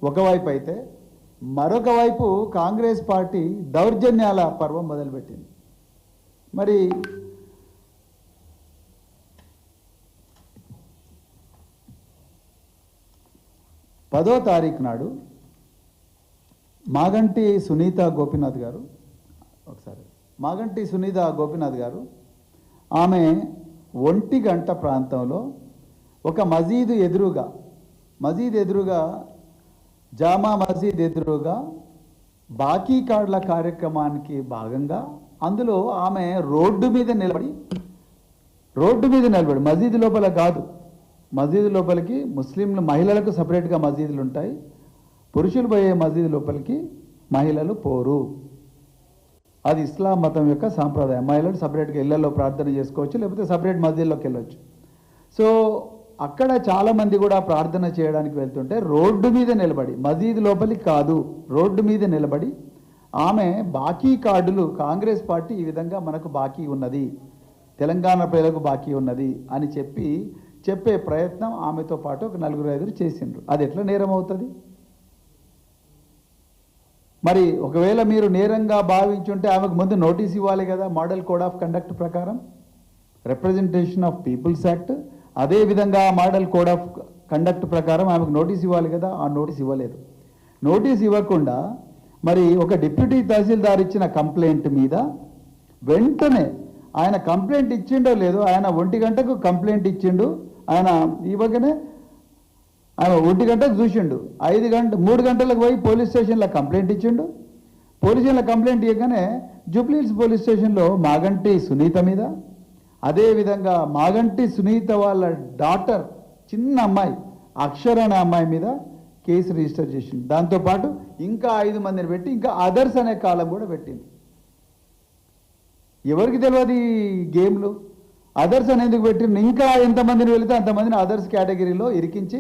ఒకవైపు అయితే మరొక వైపు కాంగ్రెస్ పార్టీ దౌర్జన్యాల పర్వం మొదలుపెట్టింది. మరి 10వ తారీఖు నాడు మాగంటి సునీత గోపీనాథ్ గారు ఆమె 1 గంట ప్రాంతంలో ఒక మసీదు ఎదురుగా జామా మసీద్ ఎదురుగా బాకీ కార్డుల కార్యక్రమానికి భాగంగా అందులో ఆమె రోడ్డు మీద నిలబడి మసీదు లోపల కాదు, మసీదు లోపలికి ముస్లింలు మహిళలకు సపరేట్గా మసీదులు ఉంటాయి, పురుషులు పోయే మసీదు లోపలికి మహిళలు పోరు. అది ఇస్లాం మతం యొక్క సాంప్రదాయం. మహిళలు సపరేట్గా ఇళ్లలో ప్రార్థన చేసుకోవచ్చు, లేకపోతే సపరేట్ మసీదులోకి వెళ్ళవచ్చు. సో అక్కడ చాలామంది కూడా ప్రార్థన చేయడానికి వెళ్తుంటే రోడ్డు మీద నిలబడి, మసీదు లోపలికి కాదు, రోడ్డు మీద నిలబడి ఆమె బాకీ కార్డులు, కాంగ్రెస్ పార్టీ ఈ విధంగా మనకు బాకీ ఉన్నది, తెలంగాణ ప్రజలకు బాకీ ఉన్నది అని చెప్పే ప్రయత్నం ఆమెతో పాటు ఒక 4-5 చేసిండ్రు. అది ఎట్లా నేరం అవుతుంది? మరి ఒకవేళ మీరు నేరంగా భావించుంటే ఆమెకు ముందు నోటీస్ ఇవ్వాలి కదా. మోడల్ కోడ్ ఆఫ్ కండక్ట్ ప్రకారం, రిప్రజెంటేషన్ ఆఫ్ పీపుల్స్ యాక్ట్, అదేవిధంగా మోడల్ కోడ్ ఆఫ్ కండక్ట్ ప్రకారం ఆమెకు నోటీస్ ఇవ్వాలి కదా. ఆ నోటీస్ ఇవ్వలేదు. నోటీస్ ఇవ్వకుండా మరి ఒక డిప్యూటీ తహసీల్దార్ ఇచ్చిన కంప్లైంట్ మీద వెంటనే ఆయన కంప్లైంట్ ఇచ్చిండో లేదో, ఆయన 1 గంటకు కంప్లైంట్ ఇచ్చిండు. ఆయన ఇవ్వగానే ఆయన 1 గంటకు చూసిండు, 3 గంటలకు పోయి పోలీస్ స్టేషన్లో కంప్లైంట్ ఇచ్చిండు. పోలీస్ స్టేషన్లో కంప్లైంట్ ఇవ్వగానే జూబ్లీహిల్స్ పోలీస్ స్టేషన్లో మాగంటి సునీత మీద, అదేవిధంగా మాగంటి సునీత వాళ్ళ డాటర్ చిన్న అమ్మాయి అక్షర అనే అమ్మాయి మీద కేసు రిజిస్టర్ చేసింది. దాంతోపాటు ఇంకా 5 మందిని పెట్టి ఇంకా అదర్స్ అనే కాలం కూడా పెట్టింది. ఎవరికి తెలియదు ఈ గేమ్లు? అదర్స్ అని ఎందుకు పెట్టింది? ఇంకా ఎంతమందిని వెళితే అంతమందిని అదర్స్ కేటగిరీలో ఇరికించి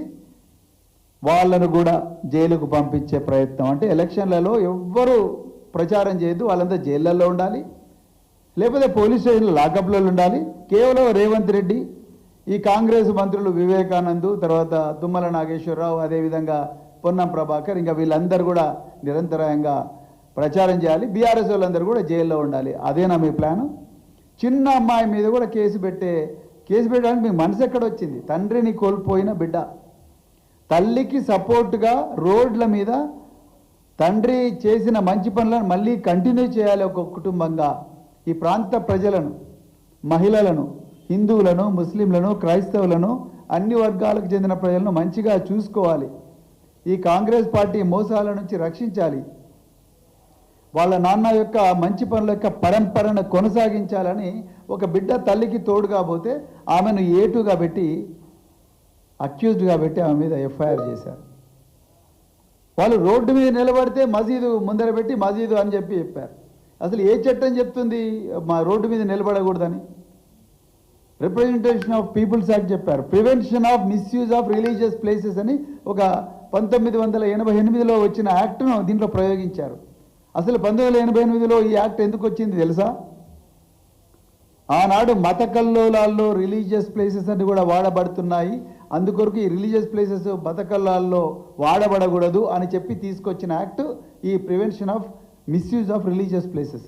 వాళ్ళను కూడా జైలుకు పంపించే ప్రయత్నం. అంటే ఎలక్షన్లలో ఎవ్వరూ ప్రచారం చేయొద్దు, వాళ్ళంతా జైళ్ళల్లో ఉండాలి, లేకపోతే పోలీస్ స్టేషన్లో లాకప్లలో ఉండాలి. కేవలం రేవంత్ రెడ్డి, ఈ కాంగ్రెస్ మంత్రులు వివేకానంద్, తర్వాత తుమ్మల నాగేశ్వరరావు, అదేవిధంగా పొన్నం ప్రభాకర్, ఇంకా వీళ్ళందరూ కూడా నిరంతరాయంగా ప్రచారం చేయాలి. బీఆర్ఎస్ వాళ్ళందరూ కూడా జైల్లో ఉండాలి. అదేనా మీ ప్లాను? చిన్న అమ్మాయి మీద కూడా కేసు పెట్టడానికి మీ మనసు ఎక్కడొచ్చింది? తండ్రిని కోల్పోయిన బిడ్డ, తల్లికి సపోర్టుగా రోడ్ల మీద తండ్రి చేసిన మంచి పనులను మళ్ళీ కంటిన్యూ చేయాలి. ఒక కుటుంబంగా ఈ ప్రాంత ప్రజలను, మహిళలను, హిందువులను, ముస్లింలను, క్రైస్తవులను, అన్ని వర్గాలకు చెందిన ప్రజలను మంచిగా చూసుకోవాలి. ఈ కాంగ్రెస్ పార్టీ మోసాల నుంచి రక్షించాలి. వాళ్ళ నాన్న యొక్క మంచి పనుల యొక్క పరంపరను కొనసాగించాలని ఒక బిడ్డ తల్లికి తోడుగా పోతే ఆమెను ఏటుగా పెట్టి, అక్యూజ్డ్గా పెట్టి ఆమె మీద ఎఫ్ఐఆర్ చేశారు. వాళ్ళు రోడ్డు మీద నిలబడితే మసీదు ముందర పెట్టి మసీదు అని చెప్పారు. అసలు ఏ చట్టం చెప్తుంది మా రోడ్డు మీద నిలబడకూడదని? రిప్రజెంటేషన్ ఆఫ్ పీపుల్స్ యాక్ట్ చెప్పారు. Prevention of misuse of religious places అని ఒక 1988లో వచ్చిన యాక్ట్ను దీంట్లో ప్రయోగించారు. అసలు 1988లో ఈ యాక్ట్ ఎందుకు వచ్చింది తెలుసా? ఆనాడు మత కల్లోలాల్లో రిలీజియస్ ప్లేసెస్ అన్ని కూడా వాడబడుతున్నాయి, అందుకొరకు ఈ రిలీజియస్ ప్లేసెస్ మత కల్లాల్లో వాడబడకూడదు అని చెప్పి తీసుకొచ్చిన యాక్ట్ ఈ prevention of misuse of religious places.